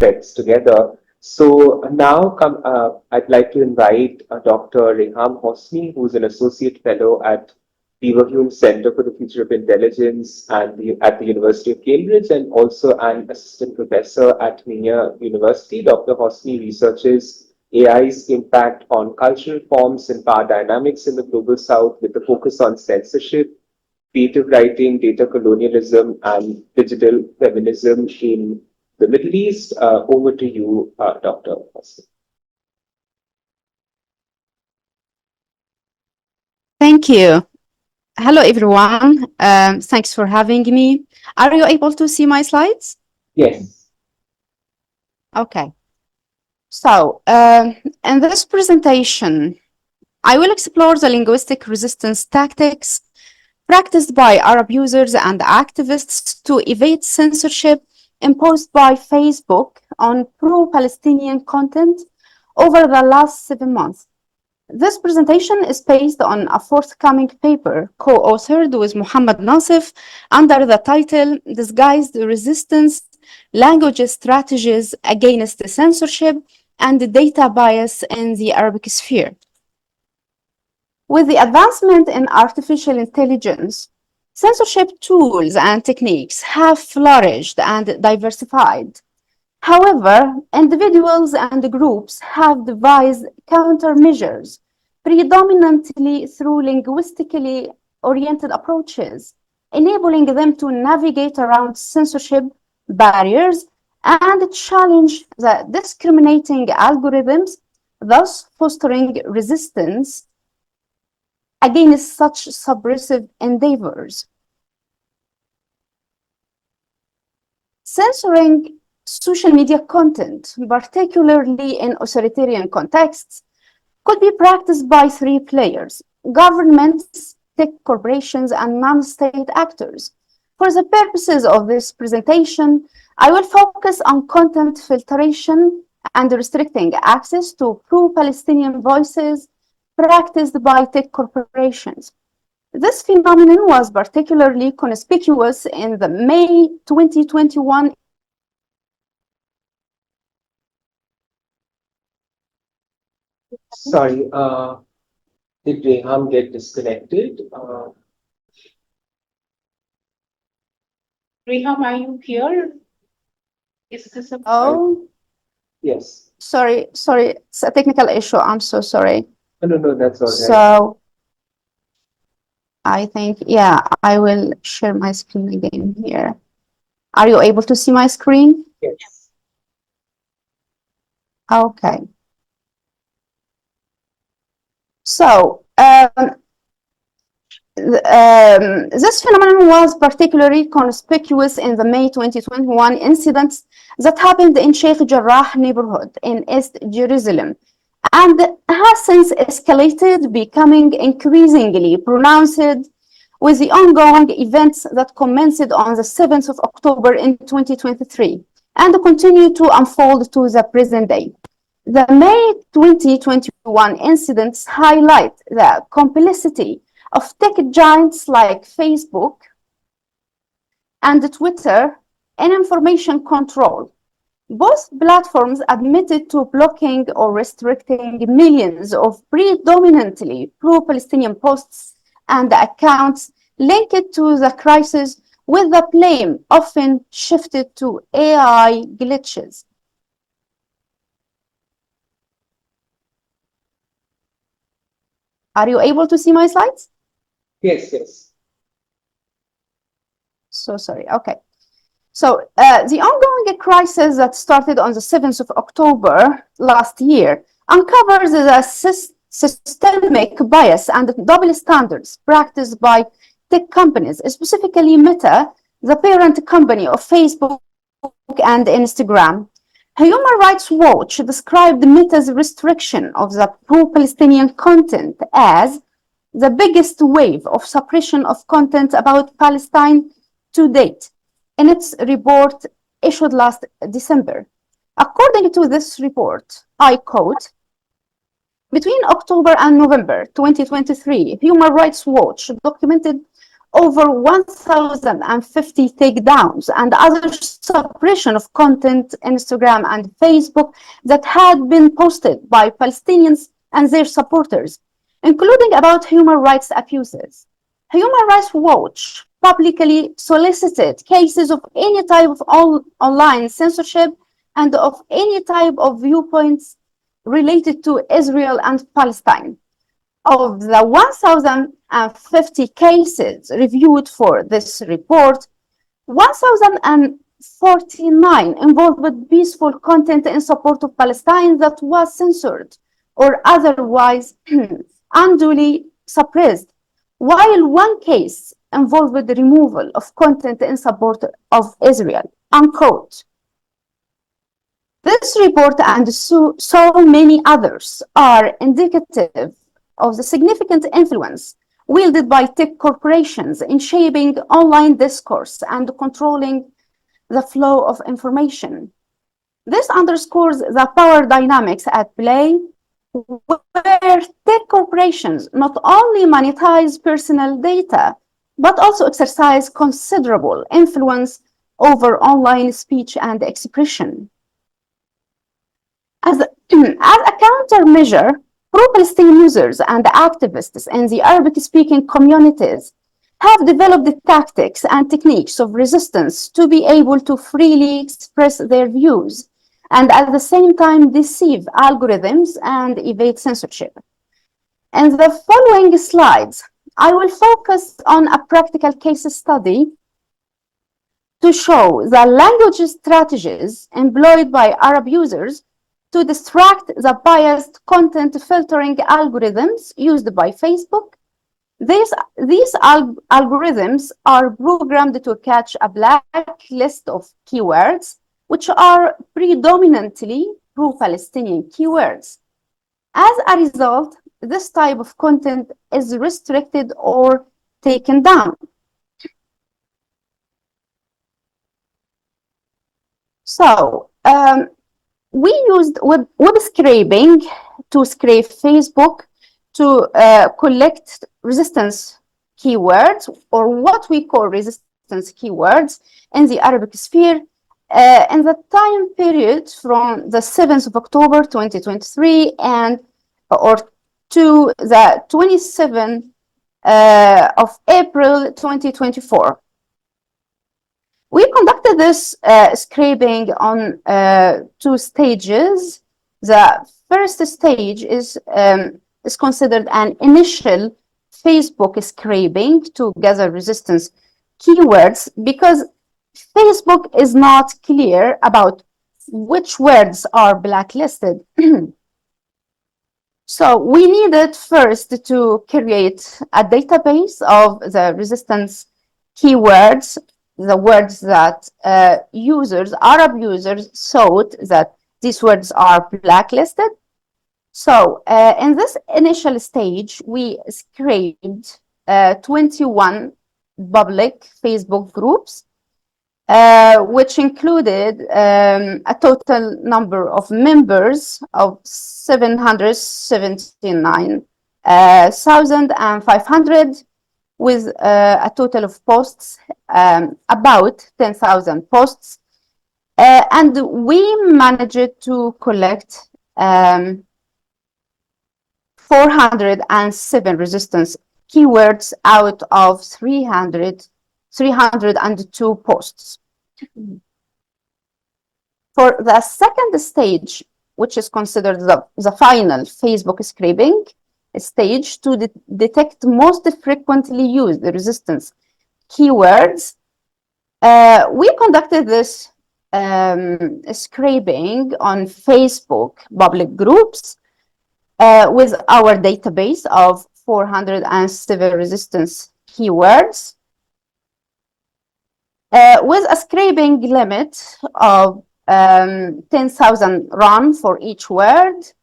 threads together. So now I'd like to invite Dr. Reham Hosni, who's an associate fellow at Beaverhume Center for the Future of Intelligence at the University of Cambridge, and also an assistant professor at Mania University. Dr. Hosni researches AI's impact on cultural forms and power dynamics in the Global South with a focus on censorship, creative writing, data colonialism, and digital feminism in the Middle East. Over to you, Dr. Hosni. Thank you. Hello, everyone. Thanks for having me. Are you able to see my slides? Yes. Okay. So, in this presentation, I will explore the linguistic resistance tactics practiced by Arab users and activists to evade censorship imposed by Facebook on pro-Palestinian content over the last 7 months. This presentation is based on a forthcoming paper co-authored with Muhammad Nasif under the title Disguised Resistance, Language Strategies Against Censorship and Data Bias in the Arabic Sphere. With the advancement in artificial intelligence, censorship tools and techniques have flourished and diversified. However, individuals and groups have devised countermeasures, predominantly through linguistically oriented approaches, enabling them to navigate around censorship barriers and challenge the discriminating algorithms, thus fostering resistance against such subversive endeavors. Censoring social media content, particularly in authoritarian contexts, could be practiced by 3 players: governments, tech corporations, and non-state actors. For the purposes of this presentation, I will focus on content filtration and restricting access to pro-Palestinian voices practiced by tech corporations. This phenomenon was particularly conspicuous in the May 2021 Sorry, did Reham get disconnected? Reham, are you here? Is this a... Oh, yes. Sorry, it's a technical issue. I'm so sorry. No, that's all right. So I think, yeah, I will share my screen again here. Are you able to see my screen? Yes. Okay. So this phenomenon was particularly conspicuous in the May 2021 incidents that happened in Sheikh Jarrah neighborhood in East Jerusalem, and has since escalated, becoming increasingly pronounced with the ongoing events that commenced on the 7th of October in 2023 and continue to unfold to the present day. The May 2021 incidents highlight the complicity of tech giants like Facebook and Twitter in information control. Both platforms admitted to blocking or restricting millions of predominantly pro-Palestinian posts and accounts linked to the crisis, with the blame often shifted to AI glitches. Are you able to see my slides? Yes. So sorry, okay. So the ongoing crisis that started on the 7th of October last year uncovers the systemic bias and double standards practiced by tech companies, specifically Meta, the parent company of Facebook and Instagram. Human Rights Watch described Meta's restriction of the pro-Palestinian content as the biggest wave of suppression of content about Palestine to date in its report issued last December. According to this report, I quote, "Between October and November 2023, Human Rights Watch documented over 1,050 takedowns and other suppression of content, Instagram and Facebook, that had been posted by Palestinians and their supporters, including about human rights abuses. Human Rights Watch publicly solicited cases of any type of online censorship and of any type of viewpoints related to Israel and Palestine. Of the 1,050 cases reviewed for this report, 1,049 involved peaceful content in support of Palestine that was censored or otherwise unduly suppressed, while one case involved the removal of content in support of Israel, unquote. This report and so many others are indicative of the significant influence wielded by tech corporations in shaping online discourse and controlling the flow of information. This underscores the power dynamics at play, where tech corporations not only monetize personal data, but also exercise considerable influence over online speech and expression. As a countermeasure, pro-Palestinian users and activists in the Arabic-speaking communities have developed the tactics and techniques of resistance to be able to freely express their views and at the same time deceive algorithms and evade censorship. In the following slides, I will focus on a practical case study to show the language strategies employed by Arab users to distract the biased content filtering algorithms used by Facebook. These algorithms are programmed to catch a black list of keywords, which are predominantly pro-Palestinian keywords. As a result, this type of content is restricted or taken down. So, we used web scraping to scrape Facebook to collect resistance keywords, or what we call resistance keywords in the Arabic sphere in the time period from the 7th of October 2023 or to the 27th of April 2024. We conducted this scraping on 2 stages. The first stage is considered an initial Facebook scraping to gather resistance keywords, because Facebook is not clear about which words are blacklisted. So we needed first to create a database of the resistance keywords, the words that Arab users thought that these words are blacklisted. So in this initial stage, we scraped 21 public Facebook groups, which included a total number of members of 779,500, with a total of posts, about 10,000 posts. And we managed to collect 407 resistance keywords out of 302 posts. For the second stage, which is considered the final Facebook scraping stage, to detect most frequently used resistance keywords, we conducted this scraping on Facebook public groups with our database of 407 resistance keywords, with a scraping limit of 10,000 run for each word,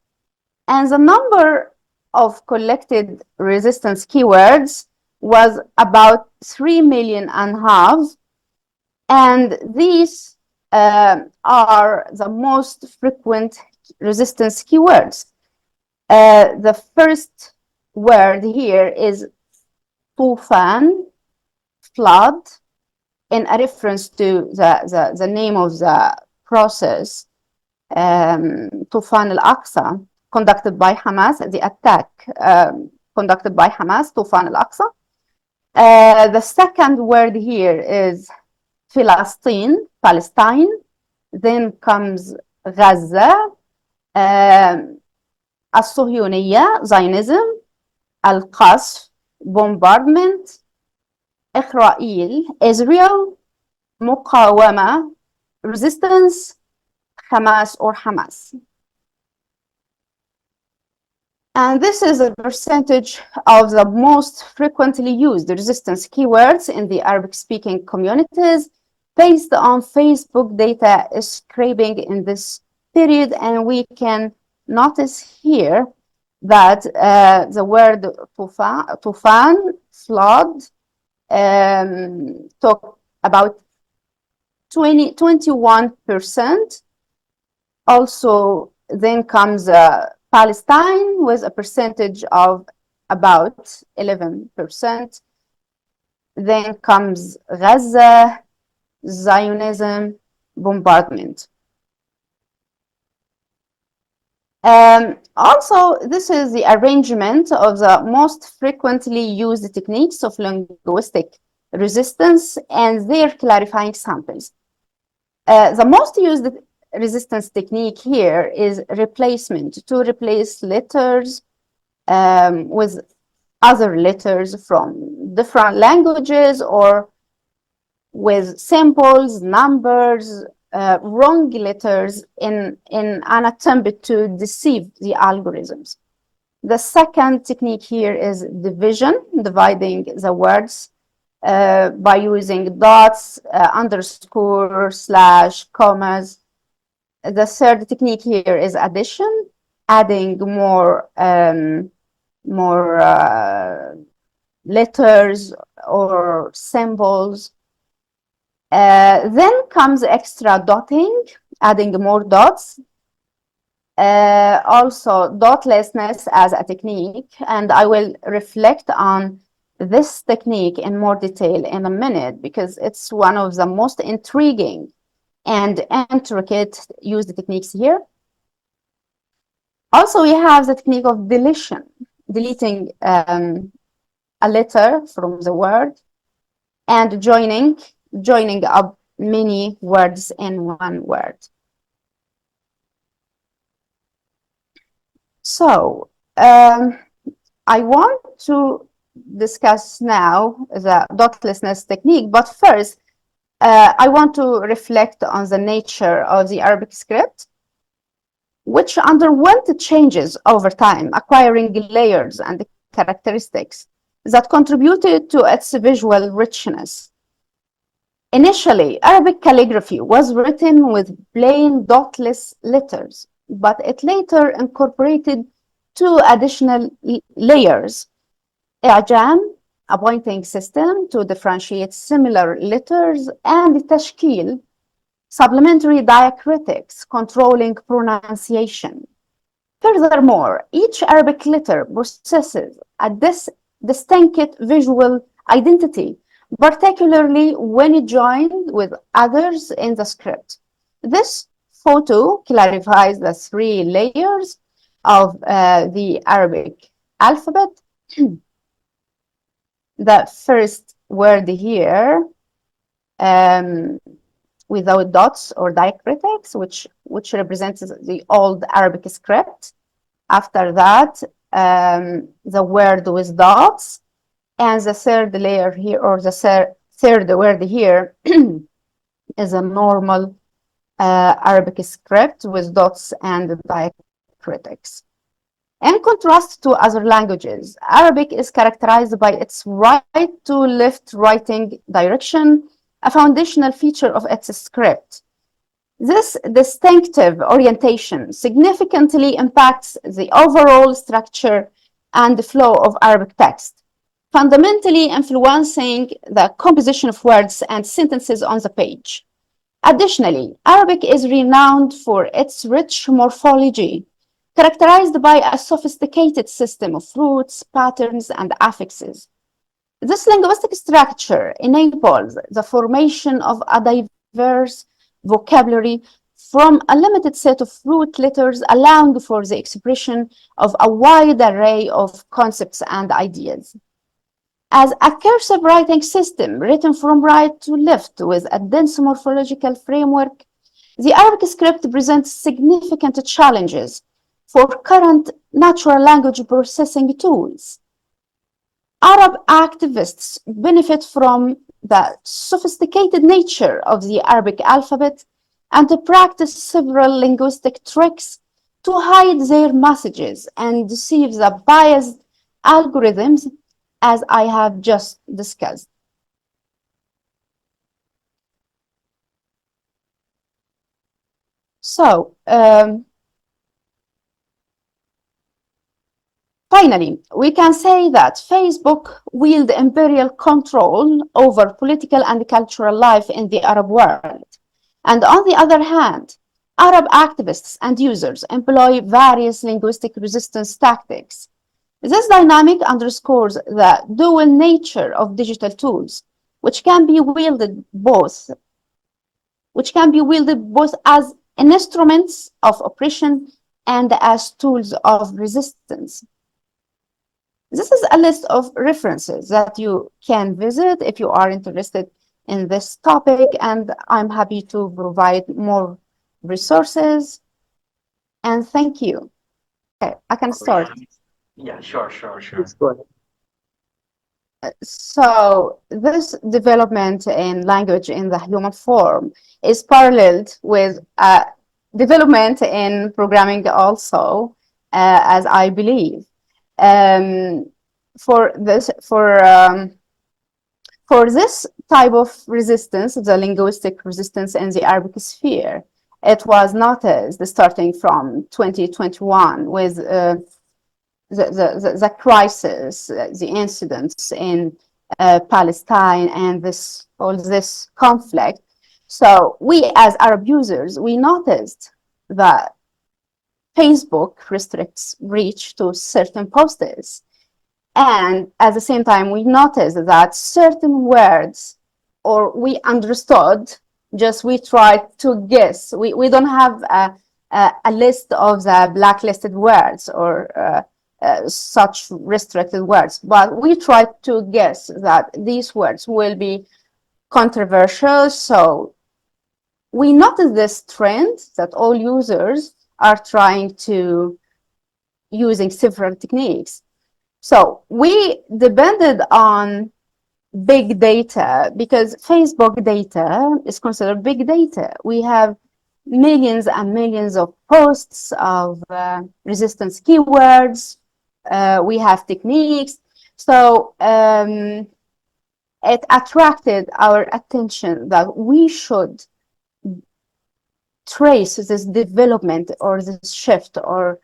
and the number of collected resistance keywords was about 3.5 million, and these are the most frequent resistance keywords. The first word here is tufan, flood, in a reference to the name of the process, Tufan al-Aqsa, conducted by Hamas, the attack conducted by Hamas, Tufan al-Aqsa. The second word here is Palestine. Then comes Gaza, الصهيونية, Zionism, القصف, bombardment, إسرائيل, Israel, مقاومة, resistance, Hamas or Hamas. And this is a percentage of the most frequently used resistance keywords in the Arabic-speaking communities based on Facebook data scraping in this period. And we can notice here that the word tufan, flood, took about 21%. Also, then comes Palestine with a percentage of about 11%. Then comes Gaza, Zionism, bombardment. Also, this is the arrangement of the most frequently used techniques of linguistic resistance and their clarifying samples. The most used resistance technique here is replacement, to replace letters with other letters from different languages, or with symbols, numbers, wrong letters in an attempt to deceive the algorithms. The second technique here is division, dividing the words by using dots, underscore, slash, commas. The third technique here is addition, adding more letters or symbols. Then comes extra dotting, adding more dots. Also dotlessness as a technique, and I will reflect on this technique in more detail in a minute because it's one of the most intriguing and intricate used techniques here. Also, we have the technique of deletion, deleting a letter from the word and joining up many words in one word. So I want to discuss now the dotlessness technique, but first I want to reflect on the nature of the Arabic script, which underwent changes over time, acquiring layers and characteristics that contributed to its visual richness. Initially, Arabic calligraphy was written with plain dotless letters, but it later incorporated two additional layers: i'jam, a pointing system to differentiate similar letters, and tashkil, supplementary diacritics controlling pronunciation. Furthermore, each Arabic letter possesses a distinct visual identity, particularly when joined with others in the script. This photo clarifies the three layers of the Arabic alphabet. The first word here, without dots or diacritics, which represents the old Arabic script. After that, the word with dots, and the third layer here, or the third word here, is a normal Arabic script with dots and diacritics. In contrast to other languages, Arabic is characterized by its right to left writing direction, a foundational feature of its script. This distinctive orientation significantly impacts the overall structure and the flow of Arabic text, fundamentally influencing the composition of words and sentences on the page. Additionally, Arabic is renowned for its rich morphology, characterized by a sophisticated system of roots, patterns, and affixes. This linguistic structure enables the formation of a diverse vocabulary from a limited set of root letters, allowing for the expression of a wide array of concepts and ideas. As a cursive writing system written from right to left with a dense morphological framework, the Arabic script presents significant challenges for current natural language processing tools. Arab activists benefit from the sophisticated nature of the Arabic alphabet and practice several linguistic tricks to hide their messages and deceive the biased algorithms, as I have just discussed. So, finally, we can say that Facebook wields imperial control over political and cultural life in the Arab world. And on the other hand, Arab activists and users employ various linguistic resistance tactics. This dynamic underscores the dual nature of digital tools, which can be wielded both as instruments of oppression and as tools of resistance. This is a list of references that you can visit if you are interested in this topic, and I'm happy to provide more resources. And thank you. Okay, I can start. Yeah, sure. Please go ahead. So this development in language in the human form is paralleled with development in programming also, as I believe. For this type of resistance, the linguistic resistance in the Arabic sphere, it was noticed starting from 2021 with the crisis, the incidents in Palestine and all this conflict. So we as Arab users, we noticed that Facebook restricts reach to certain posts. And at the same time, we noticed that certain words, or we understood, just we tried to guess. We don't have a list of the blacklisted words or such restricted words, but we tried to guess that these words will be controversial. So we noticed this trend that all users are trying to using several techniques. So we depended on big data because Facebook data is considered big data. We have millions and millions of posts of resistance keywords. We have techniques. So it attracted our attention that we should trace this development or this shift or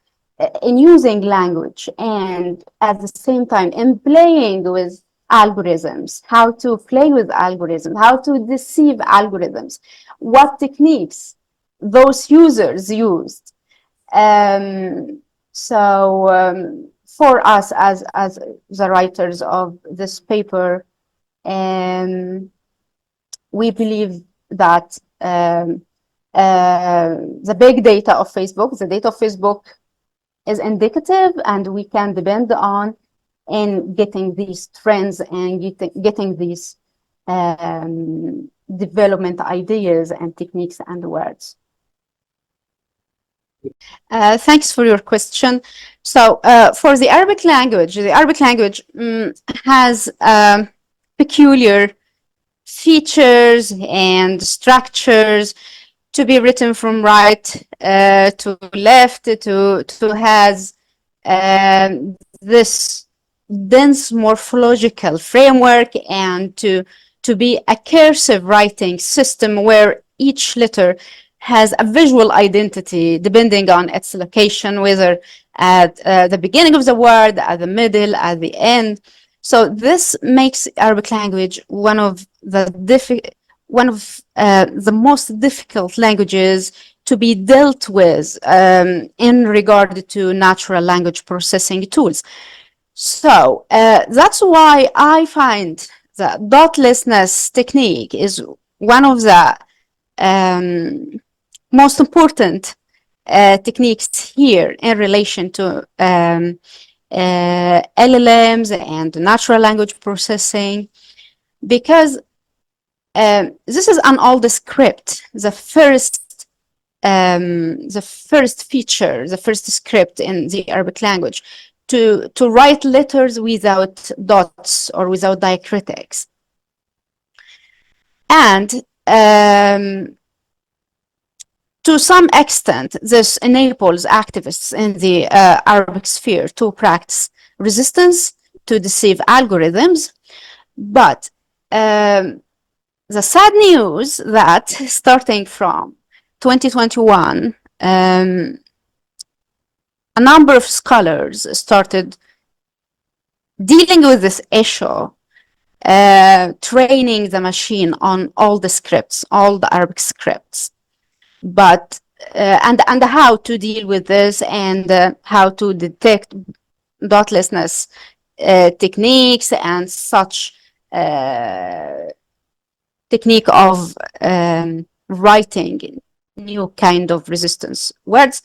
in using language, and at the same time in playing with algorithms, how to play with algorithms, how to deceive algorithms, what techniques those users used. For us as the writers of this paper, we believe that the big data of Facebook, the data of Facebook is indicative, and we can depend on in getting these trends and getting these development ideas and techniques and words. Thanks for your question. So for the Arabic language has peculiar features and structures to be written from right to left, to has this dense morphological framework, and to be a cursive writing system where each letter has a visual identity depending on its location, whether at the beginning of the word, at the middle, at the end. So this makes Arabic language one of the most difficult languages to be dealt with in regard to natural language processing tools. So that's why I find the dotlessness technique is one of the most important techniques here in relation to LLMs and natural language processing, because this is an old script, the first feature, the first script in the Arabic language to write letters without dots or without diacritics. And to some extent, this enables activists in the Arabic sphere to practice resistance, to deceive algorithms. But the sad news that starting from 2021, a number of scholars started dealing with this issue, training the machine on all the scripts, all the Arabic scripts, but and how to deal with this, and how to detect dotlessness techniques and such technique of writing new kind of resistance words.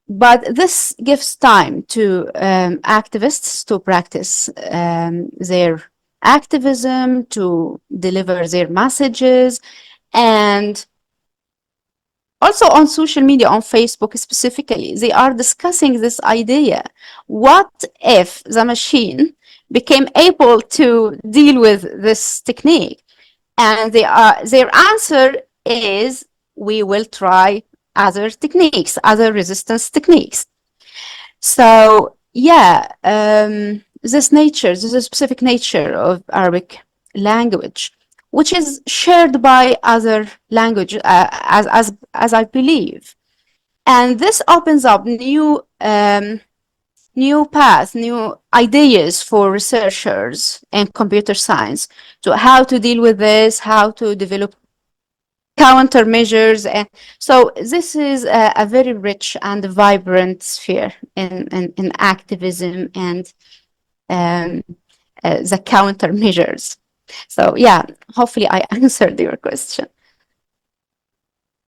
But this gives time to activists to practice their activism, to deliver their messages, and also on social media, on Facebook specifically, they are discussing this idea. What if the machine became able to deal with this technique? And their answer is, we will try other techniques, other resistance techniques. So yeah, this specific nature of Arabic language, which is shared by other languages, as I believe, and this opens up new paths, new ideas for researchers in computer science to how to deal with this, how to develop countermeasures. And so this is a very rich and vibrant sphere in activism and the countermeasures. So yeah, hopefully I answered your question.